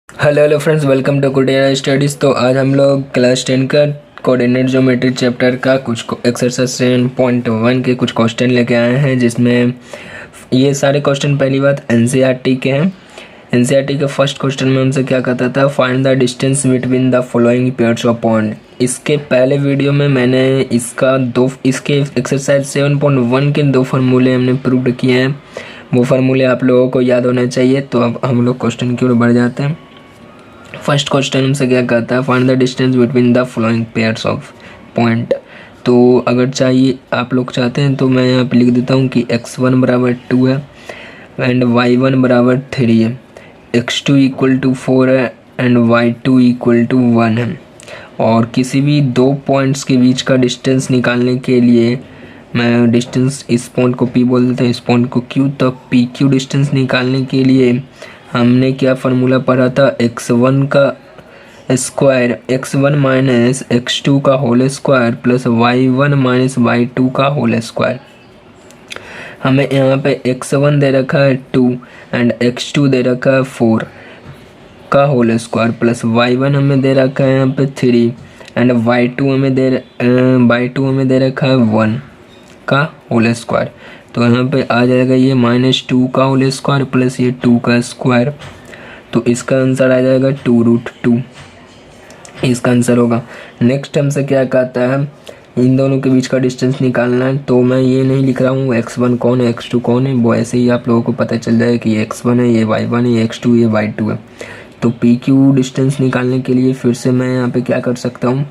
Hello friends, welcome to कुटिया studies. तो आज हम लोग क्लास 10 का कोऑर्डिनेट ज्योमेट्री चैप्टर का कुछ एक्सरसाइज 7.1 के कुछ क्वेश्चन लेके आए हैं, जिसमें ये सारे क्वेश्चन पहली बात एनसीईआरटी के हैं। एनसीईआरटी के फर्स्ट क्वेश्चन में हमसे क्या कहता था, find the distance between the following pairs of point. इसके पहले वीडियो में मैंने इसके एक्सरसाइज 7.1 के दो फार्मूले हमने प्रूव किए हैं। वो फार्मूले आप लोगों को याद होना चाहिए। तो अब हम लोग क्वेश्चन की ओर बढ़ जाते हैं। फर्स्ट क्वेश्चन हमसे क्या कहता है, find the distance between the following pairs of point. तो अगर चाहिए आप लोग चाहते हैं तो मैं यहाँ पे लिख देता हूँ कि x1 बराबर 2 है एंड y1 बराबर 3 है, x2 इक्वल टू 4 है एंड y2 इक्वल टू 1 है। और किसी भी दो पॉइंट्स के बीच का डिस्टेंस निकालने के लिए मैं डिस्टेंस, इस पॉइंट को P बोल देते हैं, इस पॉइंट को Q। तो PQ डिस्टेंस निकालने के लिए हमने क्या फार्मूला पढ़ा था, x1 का स्क्वायर x1 माइनस x2 का whole square plus y1 minus y2 का होल स्क्वायर। हमें यहाँ पे x1 दे रखा है 2 एंड x2 दे रखा है 4 का होल स्क्वायर प्लस y1 हमें दे रखा है यहाँ पे 3 एंड y2 हमें दे रखा है 1 का होल स्क्वायर। तो यहाँ पे आ जाएगा ये -2 का होल स्क्वायर प्लस ये 2 का स्क्वायर। तो इसका आंसर आ जाएगा 2√2, इसका आंसर होगा। नेक्स्ट हमसे क्या कहता है, इन दोनों के बीच का डिस्टेंस निकालना है। तो मैं ये नहीं लिख रहा हूँ x1 कौन है x2 कौन है, वो ऐसे ही आप लोगों को पता चल जाएगा कि ये x1 है, ये y1 है, ये x2 ये y2 है। तो PQ डिस्टेंस निकालने के लिए फिर से मैं यहाँ पे क्या कर सकता हूँ,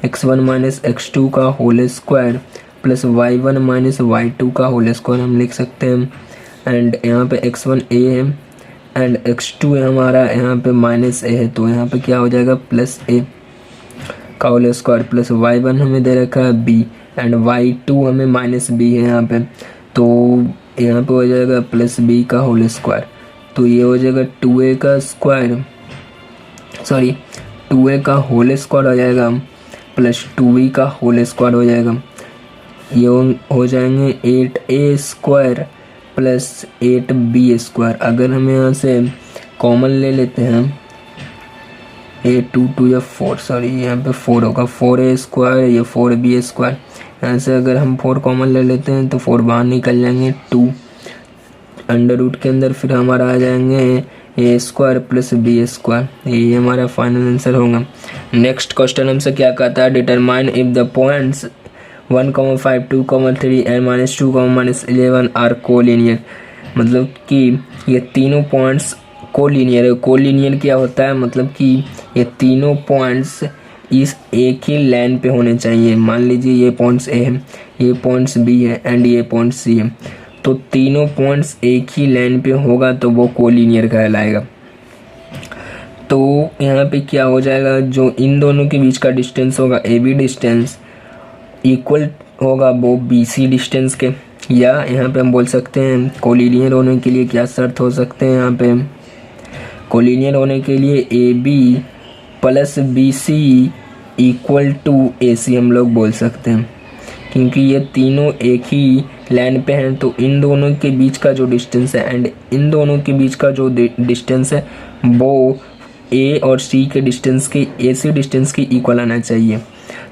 x1 माइनस x2 का whole square plus y1 minus y2 का होल स्क्वायर हम लिख सकते हैं। एंड यहाँ पे x1 a है एंड x2 है हमारा यहाँ पे माइनस a है, तो यहाँ पे क्या हो जाएगा प्लस a का होल स्क्वायर प्लस y1 हमें दे रखा है b एंड y2 हमें माइनस b है यहाँ पे। तो यहाँ पे हो जाएगा प्लस b का होल स्क्वायर। तो ये हो जाएगा 2a का स्क्वायर, सॉरी 2a का होल स्क्वायर हो जाएगा प्लस 2b का होल स्क्वायर हो जाएगा। ये हो जाएंगे 8a square plus 8b square. अगर हम यहाँ से कॉमन ले लेते हैं, a 2 या 4, सॉरी यहाँ पे 4 होगा, 4a स्क्वायर या 4b स्क्वायर। यहाँ से अगर हम 4 कॉमन ले लेते हैं तो 4 बाहर निकल जाएंगे, 2 अंडर रूट के अंदर फिर हमारा आ जाएंगे a square plus b square. ये हमारा फाइनल आंसर होगा। नेक्स्ट क्वेश्चन हमसे क्या कहता है, determine if the points 1,5, 2,3 and -2, -11 are collinear. मतलब कि ये तीनों पॉइंट्स कोलिनियर है। कोलिनियर क्या होता है, मतलब कि ये तीनों पॉइंट्स इस एक ही लाइन पे होने चाहिए। मान लीजिए ये पॉइंट्स A है, ये पॉइंट्स B है एंड ये पॉइंट्स C है। तो तीनों पॉइंट्स एक ही लाइन पे होगा तो वो कोलिनियर कहलाएगा। तो यहाँ पे क्या हो जाएगा, जो इन दोनों के बीच का डिस्टेंस होगा AB डिस्टेंस इक्वल होगा वो BC डिस्टेंस के। या यहाँ पे हम बोल सकते हैं कोलिनियर होने के लिए क्या शर्त हो सकते हैं, यहाँ पे कोलिनियर होने के लिए AB plus BC equal to AC हम लोग बोल सकते हैं, क्योंकि ये तीनों एक ही लाइन पे हैं। तो इन दोनों के बीच का जो डिस्टेंस है एंड इन दोनों के बीच का जो डिस्टेंस है वो A और C के डिस्टेंस की, AC डिस्टेंस की इक्वल आना चाहिए,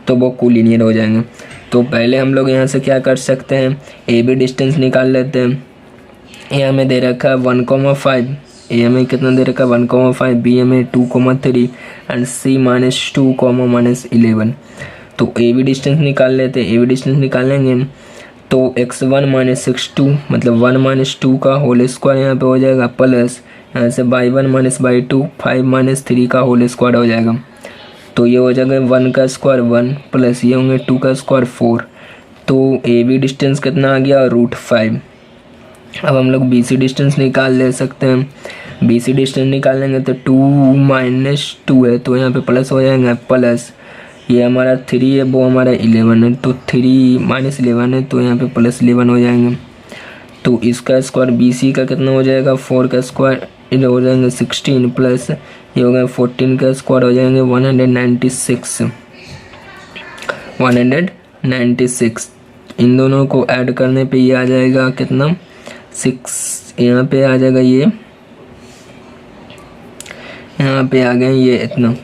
तो वो कोलिनियर हो जाएंगे। तो पहले हम लोग यहाँ से क्या कर सकते हैं, AB डिस्टेंस निकाल लेते हैं। ए हमें दे रखा है 1,5, ए हमें कितना दे रखा है 1,5, B हमें 2,3 एंड C -2, -11। तो AB डिस्टेंस निकाल लेते हैं। AB डिस्टेंस निकालेंगे तो x1 माइनस x2 मतलब 1 - 2 का होल स्क्वायर यहाँ पे हो जाएगा प्लस यहाँ से y1 माइनस y2 5 - 3 का होल स्क्वायर हो जाएगा। तो ये हो जाएगा 1 का स्क्वायर 1 प्लस ये होंगे 2 का स्क्वायर 4। तो AB डिस्टेंस कितना आ गया, √5। अब हम लोग BC डिस्टेंस निकाल ले सकते हैं। BC डिस्टेंस निकालेंगे तो 2 - 2 है, तो यहाँ पे प्लस हो जाएगा, प्लस ये हमारा 3 है, वो हमारा 11 है, तो 3 - 11 है, तो यहाँ पे प्लस 11 हो जाएंगे। तो इसका स्क्वायर BC का कितना हो जाएगा, 4 का स्क्वायर इधर हो जाएंगे 16 प्लस ये हो गया 14 का स्क्वायर हो जाएंगे 196। इन दोनों को ऐड करने पे ये आ जाएगा कितना, 6। यहाँ पे आ जाएगा ये यहाँ पे आ गए ये इतना,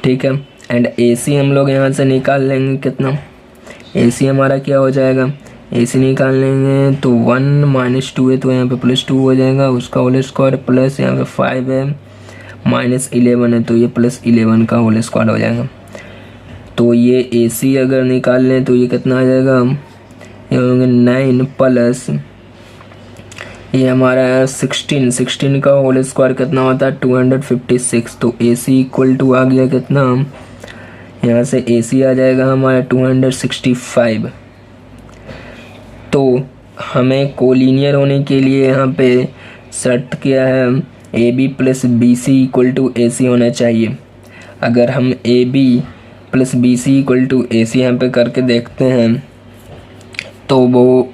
ठीक है। एंड ए सी हम लोग यहाँ से निकाल लेंगे कितना, ए सी हमारा क्या हो जाएगा, ए सी निकाल लेंगे तो 1 - 2 है तो यहाँ पे +2 हो जाएगा, उसका होल स्क्वायर प्लस यहाँ पे 5 है -11 है तो ये +11 का होल स्क्वायर हो जाएगा। तो ये ए सी अगर निकाल लें तो ये कितना आ जाएगा, ये होंगे 9 प्लस ये हमारा 16 का होल स्क्वायर कितना होता है 256। तो ए सी इक्वल टू आ गया कितना, यहाँ से ए सी आ जाएगा हमारा 265। तो हमें कोलिनियर होने के लिए यहाँ पे शर्त क्या है, A B plus B C equal to A C होना चाहिए। अगर हम A B plus B C equal to A C यहाँ पे करके देखते हैं तो वो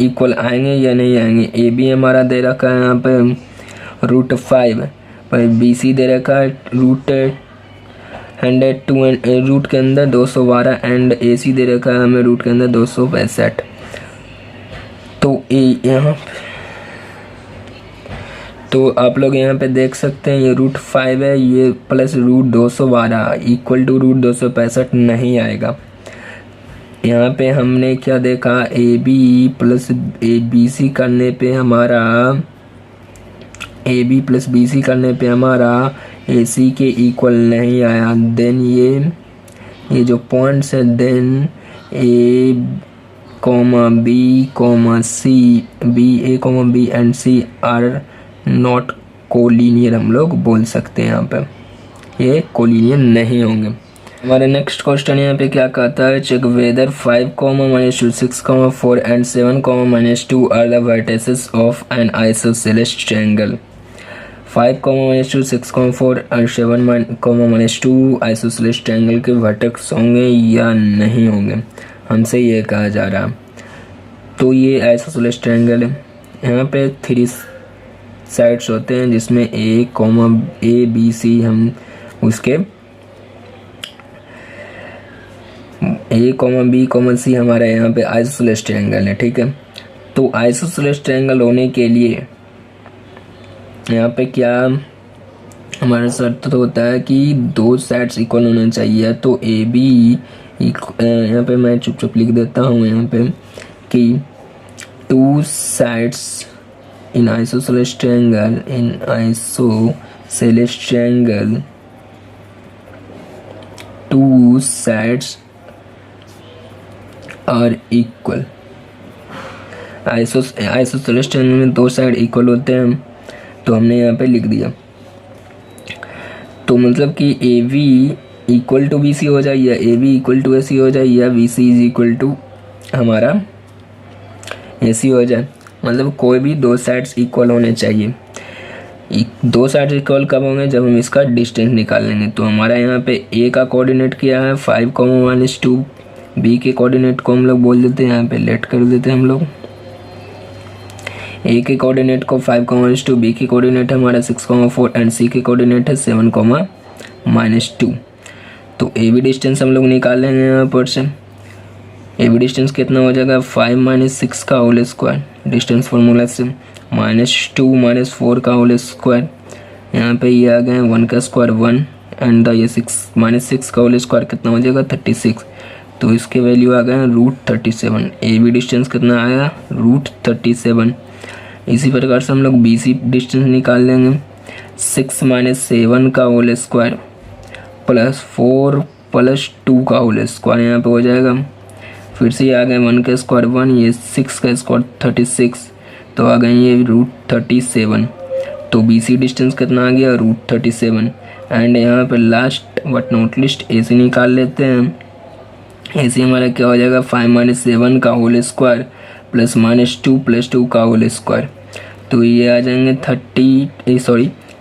इक्वल आएंगे या नहीं आएंगे। ए बी हमारा दे रखा है यहाँ पे √5 पर बी सी दे रखा है रूट के अंदर 212 एंड ए सी दे रखा है हमें रूट के अंदर 265। तो यहाँ तो आप लोग यहाँ पे देख सकते हैं ये √5 है, ये प्लस √212 इक्वल टू √265 नहीं आएगा। यहाँ पे हमने क्या देखा, A B plus A B C करने पे हमारा A B plus B C करने पे हमारा ए सी के इक्वल नहीं आया। देन ये जो पॉइंट्स है then A comma B comma C A comma B and C are not collinear हम लोग बोल सकते हैं, यहाँ पे ये कोलिनियर नहीं होंगे। हमारे नेक्स्ट क्वेश्चन यहाँ पे क्या कहता है, check whether 5, -2, 6, 4 and 7, -2 are the vertices of an isosceles triangle. 5, -2, 6, 4 और 7, -2 आइसोसेलेस ट्रायंगल के वर्टेक्स होंगे या नहीं होंगे, हमसे ये कहा जा रहा। तो ये आइसोसेलेस ट्रायंगल है, यहाँ पे 3 साइड्स होते हैं जिसमें ए बी सी हम उसके ए बी सी हमारा यहाँ पे आइसोसेलेस ट्रायंगल है, ठीक है। तो आइसोसेलेस ट्रायंगल होने के लिए यहाँ पे क्या हमारा शर्त तो होता है कि 2 साइड्स इक्वल होना चाहिए। तो ए बी यहाँ पे मैं चुप लिख देता हूँ यहाँ पे कि 2 sides in isosceles triangle 2 sides are equal। Isosceles triangle में 2 साइड इक्वल होते हैं, तो हमने यहाँ पे लिख दिया। तो मतलब कि A B equal to B C हो जाए या A B equal to A C हो जाए या B C is equal to हमारा ए सी हो जाए, मतलब कोई भी 2 साइड्स इक्वल होने चाहिए। 2 साइड्स इक्वल कब होंगे, जब हम इसका डिस्टेंस निकाल लेंगे। तो हमारा यहाँ पे ए का कोऑर्डिनेट क्या है 5, -2, बी के कोऑर्डिनेट को हम लोग बोल देते हैं यहाँ पे लेट कर देते हैं हम लोग। ए के कोऑर्डिनेट को 5, -2, बी के कोऑर्डिनेट है हमारा 6, 4 एंड सी के कोऑर्डिनेट है 7, -2। तो ए बी डिस्टेंस हम लोग निकाल लेंगे यहाँ पर से। ए बी डिस्टेंस कितना हो जाएगा 5 - 6 का होल स्क्वायर डिस्टेंस फार्मूला से, -2 - 4 का होल स्क्वायर, यहाँ पे ये आ गए 1 का स्क्वायर 1 एंड ये 6 का होल स्क्वायर कितना हो जाएगा 36। तो इसके वैल्यू आ गए √37। ए बी डिस्टेंस कितना आया √37। इसी प्रकार से हम लोग बी सी डिस्टेंस निकाल लेंगे 6 - 7 का होल स्क्वायर प्लस 4 + 2 का होल स्क्वायर यहाँ पे हो जाएगा। फिर से आ गए 1 का स्क्वायर 1, ये 6 का स्क्वायर 36, तो आ गए ये √37। तो बी सी डिस्टेंस कितना आ गया √37। एंड यहाँ पे last but not least A C निकाल लेते हैं। ए सी हमारा क्या हो जाएगा 5 - 7 का होल स्क्वायर प्लस -2 + 2 का होल स्क्वायर, तो ये आ जाएंगे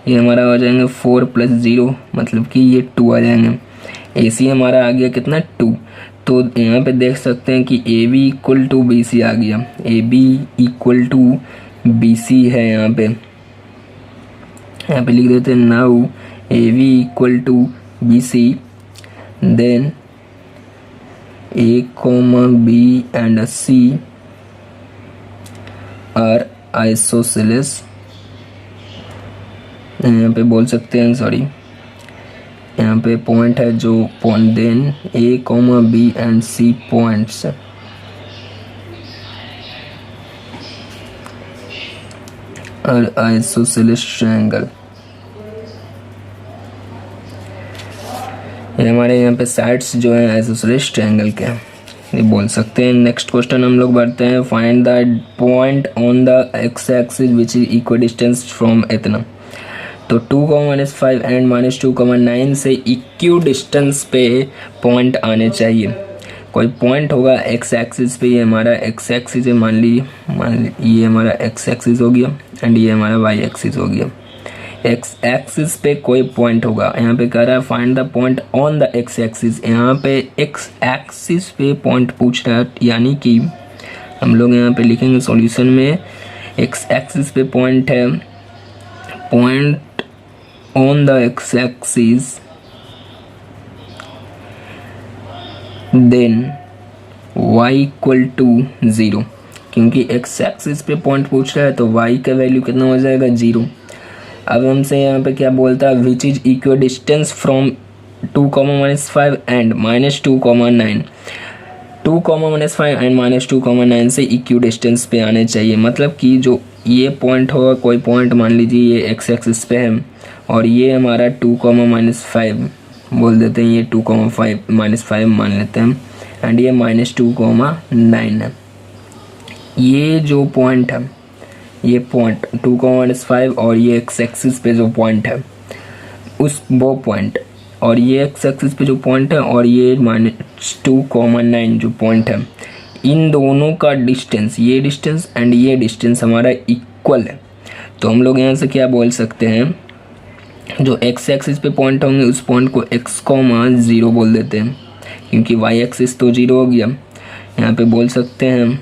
ये हमारा हो जाएंगे 4 + 0 मतलब कि ये 2 आ जाएंगे। ए सी हमारा आ गया कितना 2। तो यहाँ पे देख सकते हैं कि A B equal to B C आ गया, A B equal to B C है। यहाँ पे लिख देते हैं now A B equal to B C, then A comma B and C are isosceles यहाँ पे बोल सकते हैं, सॉरी यहाँ पे पॉइंट है जो point then A comma B and C points और आइसोसेलेस ट्रायंगल। ये हमारे यहाँ पे साइड्स जो है आइसोसेलेस ट्रायंगल के ये बोल सकते हैं। नेक्स्ट क्वेश्चन हम लोग बढ़ते हैं। Find the point on the x axis which is equal distance from इतना। तो 2,-5 एंड -2,9 से इक्यू डिस्टेंस पे पॉइंट आने चाहिए। कोई पॉइंट होगा एक्स एक्सिस पे, ये हमारा एक्स एक्सिस है, मान ली ये हमारा एक्स एक्सिस हो गया एंड ये हमारा वाई एक्सिस हो गया। एक्स एक्सिस पे कोई पॉइंट होगा, यहाँ पे कह रहा है find the point on the x axis. यहाँ पे एक्स एक्सिस पे पॉइंट पूछ रहा है, यानी कि हम लोग यहाँ पे लिखेंगे सॉल्यूशन में एक्स एक्सिस पे पॉइंट है, point on the x axis then y equal to 0, क्योंकि एक्स एक्सिस पे पॉइंट पूछ रहा है तो y का वैल्यू कितना हो जाएगा 0। अब हमसे यहाँ पे क्या बोलता है, which is equal distance from 2,-5 and -2,9। 2,-5 and -2,9 से इक्वल डिस्टेंस पे आने चाहिए। मतलब कि जो ये पॉइंट होगा, कोई पॉइंट मान लीजिए ये एक्स एक्सिस पे है और ये हमारा 2,-5 बोल देते हैं, ये 2,5 मान लेते हैं एंड ये -2,9 है। ये जो पॉइंट है, ये पॉइंट 2,-5 और ये एक्स एक्सिस पे जो पॉइंट है उस वो पॉइंट, और ये एक्स एक्सिस पे जो पॉइंट है और ये -2,9 जो पॉइंट है, इन दोनों का डिस्टेंस, ये डिस्टेंस एंड ये डिस्टेंस हमारा इक्वल है। तो हम लोग यहाँ से क्या बोल सकते हैं, जो एक्स एक्सिस पे पॉइंट होंगे उस पॉइंट को x,0 बोल देते हैं, क्योंकि y एक्सिस तो 0 हो गया। यहाँ पे बोल सकते हैं,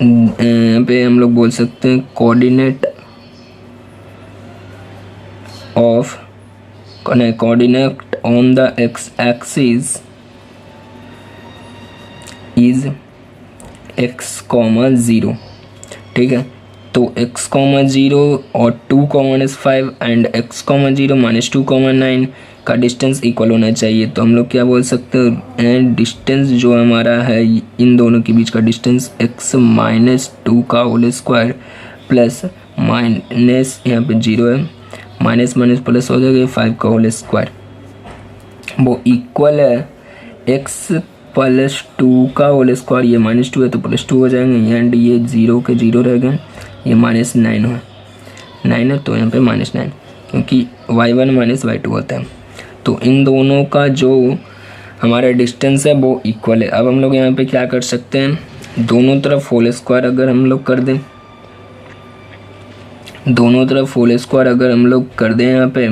यहाँ पे हम लोग बोल सकते हैं coordinate on the x axis is x,0, ठीक है। तो x,0 और 2,-5 एंड x,0 -2,9 का डिस्टेंस इक्वल होना चाहिए। तो हम लोग क्या बोल सकते हैं, डिस्टेंस जो हमारा है इन दोनों के बीच का डिस्टेंस x-2 का होल स्क्वायर प्लस माइनस यहाँ पे 0 है, माइनस माइनस प्लस हो जाएगा 5 का होल स्क्वायर, वो इक्वल है x+2 का होल स्क्वायर। ये -2 है तो +2 हो जाएंगे एंड ये 0 के 0 रह गए, ये -9 है, 9 है तो यहाँ पे -9, क्योंकि y1 y2 होता है। तो इन दोनों का जो हमारा डिस्टेंस है वो इक्वल है। अब हम लोग यहाँ पे क्या कर सकते हैं, दोनों तरफ होल स्क्वायर अगर हम लोग कर दें, दोनों तरफ होल स्क्वायर अगर हम लोग कर दें यहाँ पे,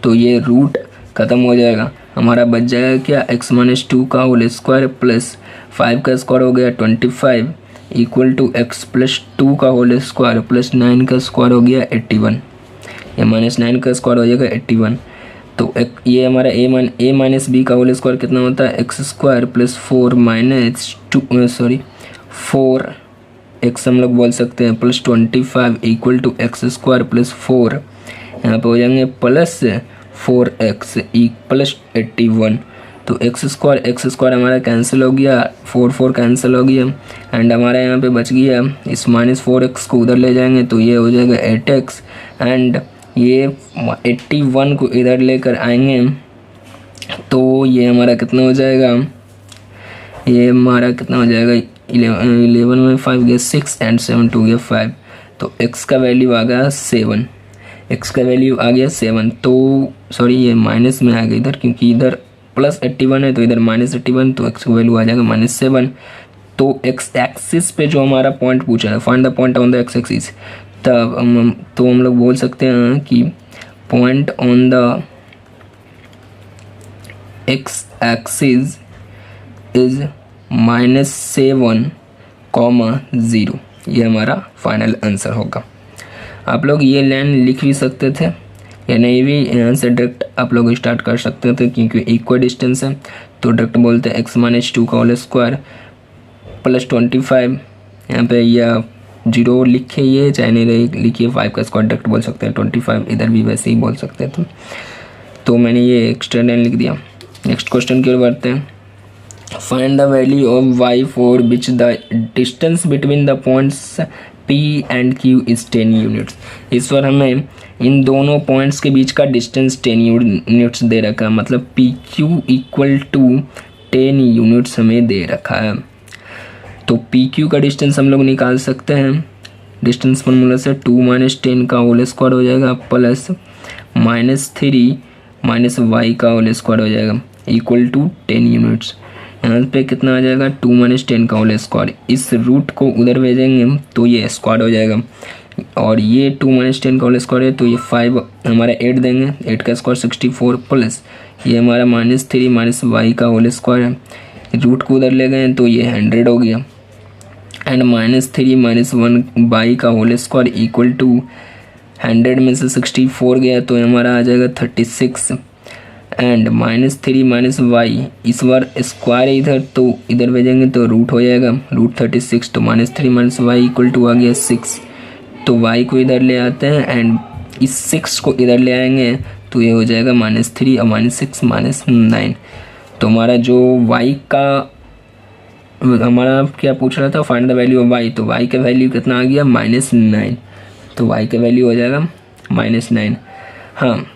तो ये रूट ख़त्म हो जाएगा, हमारा बच जाएगा क्या, x-2 का होल स्क्वायर प्लस 5 का स्क्वायर हो गया 25 इक्वल टू x+2 का होल स्क्वायर प्लस 9 का स्क्वायर हो गया 81, ये -9 का स्क्वायर हो जाएगा 81। तो ये हमारा a माइनस बी का होल स्क्वायर कितना होता है, x² प्लस 4 x हम लोग बोल सकते हैं plus 25 equal to x² plus 4, यहाँ पे हो जाएंगे प्लस 4x प्लस 81। तो x² हमारा कैंसिल हो गया, 4 कैंसिल हो गया एंड हमारा यहाँ पे बच गया, इस -4x को उधर ले जाएंगे तो ये हो जाएगा 8x एंड ये 81 को इधर लेकर आएंगे तो ये हमारा कितना हो जाएगा, ये हमारा कितना हो जाएगा, 11 में 5 गया 6 एंड 7 2 गया 5। तो x का वैल्यू आ गया 7, x का वैल्यू आ गया 7। तो सॉरी ये माइनस में आ गया इधर, क्योंकि इधर प्लस 81 है तो इधर -81, तो x का वैल्यू आ जाएगा -7। तो x एक्सिस पे जो हमारा पॉइंट पूछा है, find the point on the x axis, तब हम लोग बोल सकते हैं कि point on the x axis is -7,0, ये हमारा फाइनल आंसर होगा। आप लोग ये लाइन लिख भी सकते थे या नहीं भी, यहाँ से डायरेक्ट आप लोग स्टार्ट कर सकते थे, क्योंकि इक्वल डिस्टेंस है तो डायरेक्ट बोलते हैं x-2 का होल स्क्वायर प्लस 25, यहाँ पे या जीरो लिखिए चाहे नहीं लिखिए, 5 का स्क्वायर डायरेक्ट बोल सकते हैं, 25 इधर भी वैसे ही बोल सकते हैं। तो मैंने ये एक्स्ट्रा लाइन लिख दिया। नेक्स्ट क्वेश्चन की ओर बढ़ते हैं। Find the value of y for which the distance between the points P and Q is 10 units. इस बार हमें इन दोनों पॉइंट्स के बीच का डिस्टेंस 10 यूनिट्स दे रखा है, मतलब PQ इक्वल टू 10 यूनिट्स हमें दे रखा है। तो PQ का डिस्टेंस हम लोग निकाल सकते हैं। डिस्टेंस फॉर्मूला से 2 - 10 का होल स्क्वायर हो जाएगा प्लस -3 - y का होल स्क्वायर हो जाएगा इक्वल टू 10 यूनिट्स। यहाँ पे कितना आ जाएगा 2 - 10 का होल स्क्वायर। इस रूट को उधर भेजेंगे तो ये स्क्वायर हो जाएगा, और ये 2 - 10 का होल स्क्वायर है तो ये 5 हमारा 8 देंगे, 8 का स्क्वायर 64 प्लस ये हमारा -3 - y का होल स्क्वायर है। रूट को उधर ले गए तो ये 100 हो गया, एंड -3 - 1 y का होल स्क्वायर इक्वल टू 100 में से 64 गया तो हमारा आ जाएगा 36, एंड -3 - y इस बार स्क्वायर इधर तो इधर भेजेंगे तो रूट हो जाएगा, रूट 36, तो -3 - y इक्वल टू आ गया 6। तो y को इधर ले आते हैं एंड इस 6 को इधर ले आएंगे तो ये हो जाएगा -3 और -6 -9। तो हमारा जो y का हमारा क्या पूछ रहा था, find the value of y, तो y का वैल्यू कितना आ गया -9, तो y का वैल्यू हो जाएगा -9। हाँ,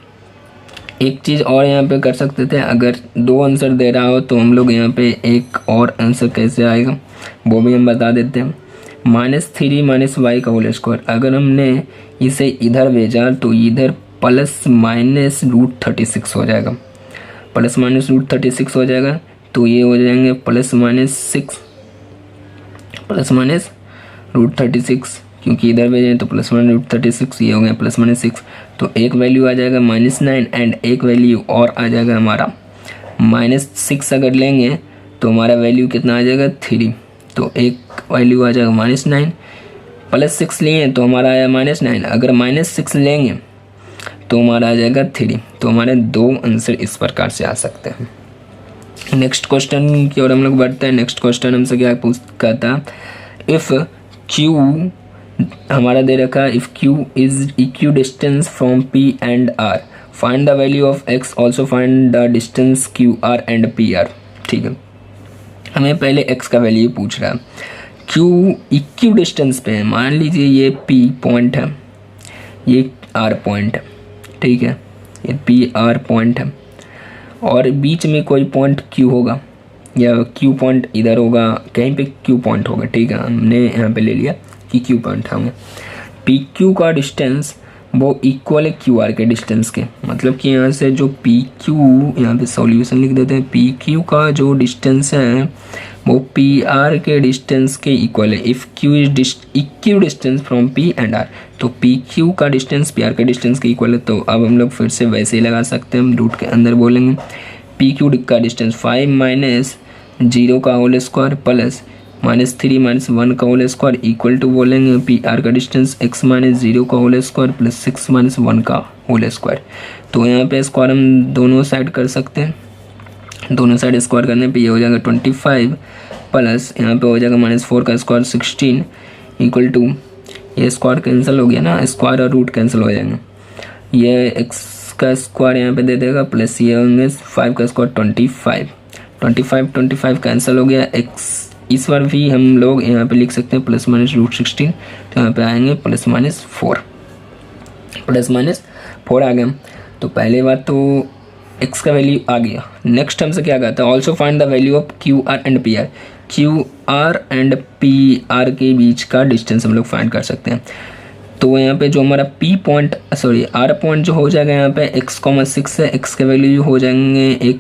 एक चीज़ और यहाँ पे कर सकते थे, अगर 2 आंसर दे रहा हो तो हम लोग यहाँ पे एक और आंसर कैसे आएगा वो भी हम बता देते हैं। -3 - y का होल स्क्वायर, अगर हमने इसे इधर भेजा तो इधर ±√36 हो जाएगा, ±√36 हो जाएगा, तो ये हो जाएंगे ±√36, क्योंकि इधर भेजें तो +1√36, ये हो गया +6। तो एक वैल्यू आ जाएगा -9 एंड एक वैल्यू और आ जाएगा हमारा -6। अगर लेंगे तो हमारा वैल्यू कितना आ जाएगा 3, तो एक वैल्यू आ जाएगा -9, +6 लिए तो हमारा आया -9, अगर -6 लेंगे तो हमारा आ जाएगा 3। तो हमारे 2 आंसर इस प्रकार से आ सकते हैं। नेक्स्ट क्वेश्चन की ओर हम लोग बढ़ते हैं। नेक्स्ट क्वेश्चन हमसे क्या पूछता था, इफ़ Q हमारा दे रखा है, if Q is equi distance from P and R, find the value of X, also find the distance QR and PR। ठीक है, हमें पहले X का वैल्यू पूछ रहा है। Q इक्वी डिस्टेंस पे है, मान लीजिए ये P पॉइंट है, ये R पॉइंट है, ठीक है, ये PR पॉइंट है, और बीच में कोई पॉइंट Q होगा या Q पॉइंट इधर होगा, कहीं पे Q पॉइंट होगा। ठीक है, हमने यहाँ पे ले लिया कि Q पॉइंट होंगे। PQ का डिस्टेंस वो इक्वल है QR के डिस्टेंस के, मतलब कि यहाँ से जो PQ, यहाँ पे सॉल्यूशन लिख देते हैं, PQ का जो डिस्टेंस है वो PR के डिस्टेंस के इक्वल है। If Q is equi distance from P and R, तो PQ का डिस्टेंस PR के डिस्टेंस के इक्वल है। तो अब हम लोग फिर से वैसे ही लगा सकते हैं, हम रूट के अंदर बोलेंगे PQ का डिस्टेंस 5 - 0 का होल स्क्वायर प्लस -3 - 1 का होल स्क्वायर इक्वल टू बोलेंगे PR का डिस्टेंस x - 0 का होल स्क्वायर प्लस 6 - 1 का होल स्क्वायर। तो यहाँ पे स्क्वायर हम दोनों साइड कर सकते हैं, दोनों साइड स्क्वायर करने पे ये हो जाएगा 25 प्लस यहाँ पे हो जाएगा -4 का स्क्वायर 16 इक्वल टू, ये स्क्वायर कैंसिल हो गया ना, स्क्वायर और रूट कैंसिल हो जाएंगे, ये x का स्क्वायर यहाँ पे दे देगा प्लस ये होंगे 5 का स्क्वायर 25 कैंसिल हो गया। x इस बार भी हम लोग यहाँ पे लिख सकते हैं ±√16, तो यहाँ पे आएंगे +4 आ गया। तो पहले बात तो x का वैल्यू आ गया। नेक्स्ट हमसे क्या कहता है, also find the value of QR and PR। QR and PR के बीच का डिस्टेंस हम लोग फाइंड कर सकते हैं। तो यहाँ पे जो हमारा R पॉइंट जो हो जाएगा यहाँ पे x,6 है, x के वैल्यू हो जाएंगे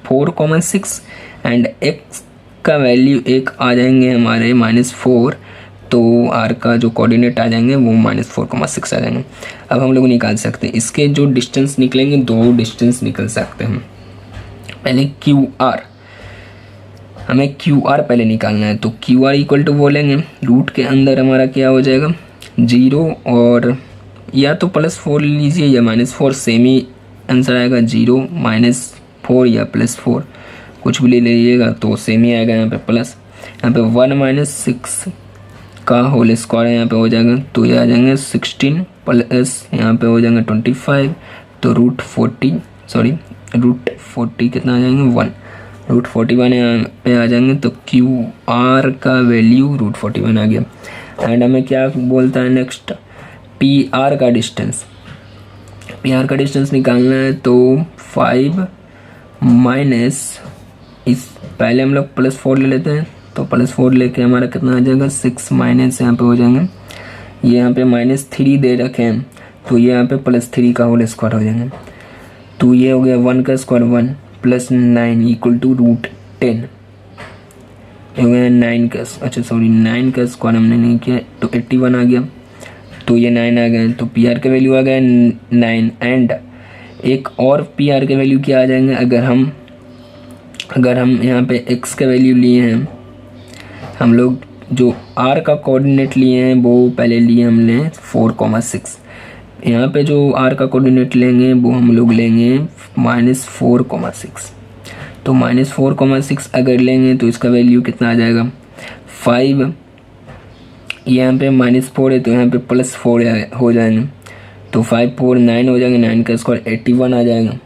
4,6 एंड x का वैल्यू 1 आ जाएंगे हमारे -4, तो R का जो कोऑर्डिनेट आ जाएंगे वो -4,6 आ जाएंगे। अब हम लोग निकाल सकते हैं इसके जो डिस्टेंस निकलेंगे, 2 डिस्टेंस निकल सकते हैं। पहले QR, हमें QR पहले निकालना है, तो QR इक्वल टू बोलेंगे रूट के अंदर हमारा क्या हो जाएगा 0, और या तो +4 लीजिए या -4, सेम ही आंसर आएगा, 0 -4 या +4 कुछ भी ले लीजिएगा तो सेम ही आएगा। यहाँ पे प्लस, यहाँ पे 1 - 6 का होल स्क्वायर यहाँ पे हो जाएगा, तो ये आ जाएंगे 16 प्लस यहाँ पे हो जाएंगे 25, तो रूट 40 कितना आ जाएंगे 1, रूट 41 यहाँ पे आ जाएंगे। तो क्यू आर का वैल्यू रूट 41 आ गया। एंड हमें क्या बोलता है नेक्स्ट, पी आर का डिस्टेंस निकालना है। तो 5 माइनस इस पहले हम लोग +4 ले लेते हैं, तो +4 लेके हमारा कितना आ जाएगा 6 माइनस यहाँ पे हो जाएंगे, ये यहाँ पे -3 दे रखे हैं, तो ये यहाँ पे +3 का होल स्क्वायर हो जाएंगे। तो ये हो गया 1 का स्क्वायर 1 + 9 इक्वल टू रूट 10 हो गया 9 का स्क्वायर हमने नहीं किया, तो 81 आ गया। तो ये 9 आ गए, तो पी आर का वैल्यू आ गया 9। एंड एक और पी आर के वैल्यू क्या आ जाएंगे, अगर हम यहाँ पे x का वैल्यू लिए हैं, हम लोग जो r का कोऑर्डिनेट लिए हैं वो पहले लिए हमने 4,6, यहाँ पे जो r का कोऑर्डिनेट लेंगे वो हम लोग लेंगे -4,6। तो -4,6 अगर लेंगे तो इसका वैल्यू कितना आ जाएगा 5, यहाँ पे -4 है तो यहाँ पे +4 हो जाएंगे, तो 5 4 9 हो जाएंगे, 9 का स्क्वायर 81 आ जाएगा।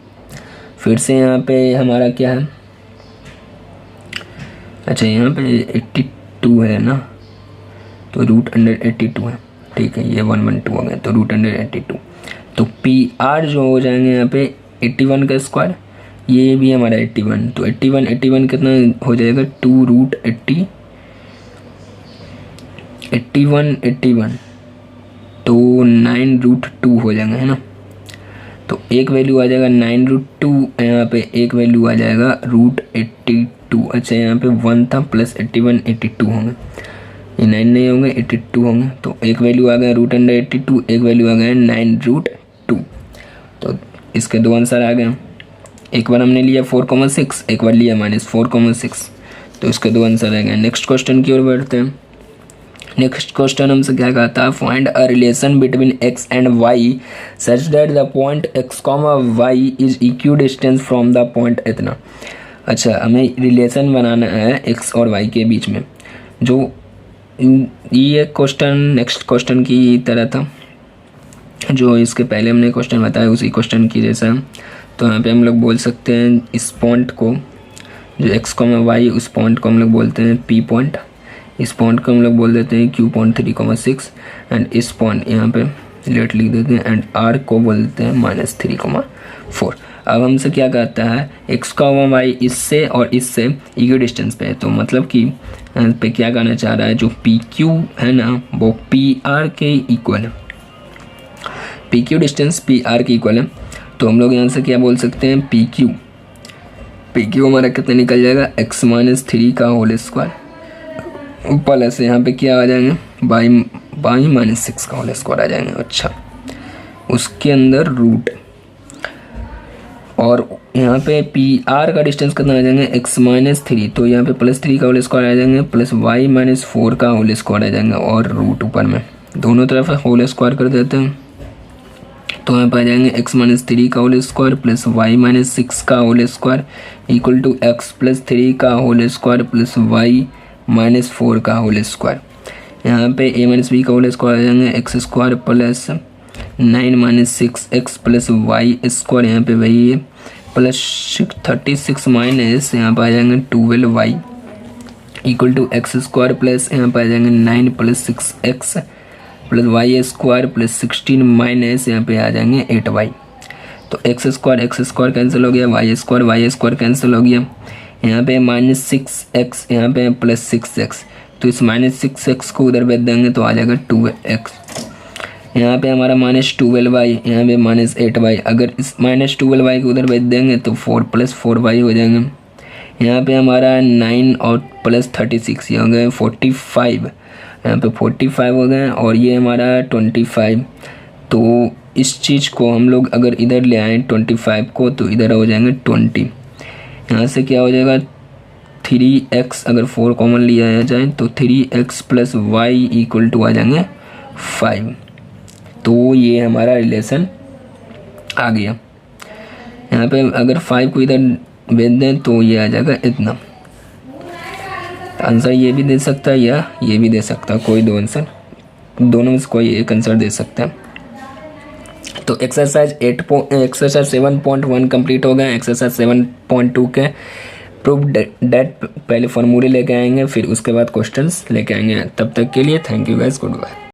फिर से यहाँ पे हमारा क्या है, अच्छा यहाँ पे 82 है ना, तो √82 है, ठीक है, ये 112 हो गया, तो √82। तो पी आर जो हो जाएंगे यहाँ पे 81 का स्क्वायर, ये भी हमारा 81, तो 81 कितना हो जाएगा 2√80 81 तो 9√2 हो जाएगा, है ना। तो एक वैल्यू आ जाएगा 9√2, यहाँ पे एक वैल्यू आ जाएगा √82। अच्छा यहाँ पे 1 था प्लस 81 82 होंगे, ये 9 नहीं होंगे 82 होंगे, तो एक वैल्यू आ गया √82, एक वैल्यू आ गया 9√2। तो इसके दो आंसर आ गए, एक बार हमने लिया 4,6, एक बार लिया -4,6, तो इसके दो आंसर आ गए। नेक्स्ट क्वेश्चन की ओर बढ़ते हैं। नेक्स्ट क्वेश्चन हमसे क्या कहता है, find a relation between x and y such that the point x, y is equi distance from the point इतना। अच्छा हमें रिलेशन बनाना है x और y के बीच में, जो ये क्वेश्चन नेक्स्ट क्वेश्चन की तरह था, जो इसके पहले हमने क्वेश्चन बताया उसी क्वेश्चन की जैसा। तो यहाँ पे हम लोग बोल सकते हैं इस पॉइंट को, जो x, y, उस पॉइंट को हम लोग बोलते हैं p पॉइंट, इस पॉइंट को हम लोग बोल देते हैं q पॉइंट 3,6, एंड इस पॉइंट यहाँ पे लेट लिख देते हैं, एंड r को बोल देते हैं -3,4। अब हमसे क्या कहता है x, y इससे और इससे इक्वी डिस्टेंस पे है, तो मतलब कि यहाँ पे क्या कहना चाह रहा है, जो PQ है ना वो PR के इक्वल है, PQ डिस्टेंस PR के इक्वल है। तो हम लोग यहाँ से क्या बोल सकते हैं PQ हमारा कितना निकल जाएगा x -3 का होल स्क्वायर प्लस यहाँ पे क्या आ जाएंगे बाई -6 का होल स्क्वायर आ जाएंगे। अच्छा उसके अंदर रूट, और यहाँ पे PR का डिस्टेंस कितना आ जाएंगे x -3, तो यहाँ पे +3 का होल स्क्वायर आ जाएंगे प्लस y -4 का होल स्क्वायर आ जाएंगे, और रूट ऊपर में दोनों तरफ होल स्क्वायर कर देते हैं, तो यहाँ पे आ जाएंगे x -3 का होल स्क्वायर प्लस y -6 का whole square equal to x +3 का होल स्क्वायर प्लस y -4 का होल स्क्वायर। यहाँ पे a -b का होल स्क्वायर आ जाएंगे x² plus 9 - 6x plus y square, यहाँ पे वही है प्लस 36 माइनस यहाँ पे आ जाएंगे 12y equal to x² plus यहाँ पे आ जाएंगे 9 + 6x plus y² plus 16 minus यहाँ पे आ जाएंगे 8y। तो x² कैंसिल हो गया, y² कैंसिल हो गया, यहाँ पे -6x यहाँ पे प्लस 6x, तो इस -6x को उधर भेज देंगे तो आ जाएगा 2x। यहाँ पे हमारा -12y यहाँ पे -8y, अगर इस -12y को उधर भेज देंगे तो 4 + 4y हो जाएंगे। यहाँ पे हमारा 9 और प्लस 36 ये हो गए 45, यहाँ पे 45 हो गए, और ये हमारा 25। तो इस चीज़ को हम लोग अगर इधर ले आएँ 25 को, तो इधर हो जाएंगे 20, यहाँ से क्या हो जाएगा 3x, अगर 4 कॉमन लिया जाए तो 3x plus y equal to आ जाएंगे 5। तो ये हमारा रिलेशन आ गया। यहाँ पे अगर 5 को इधर भेज दें तो ये आ जाएगा इतना। आंसर ये भी दे सकता है या ये भी दे सकता है, कोई दो आंसर, दोनों में से कोई एक आंसर दे सकता है। तो एक्सरसाइज 7.1 कंप्लीट हो गए। एक्सरसाइज 7.2 के प्रूफ डेट पहले फॉर्मूले लेके आएंगे, फिर उसके बाद क्वेश्चंस लेके आएंगे। तब तक के लिए thank you guys, good bye.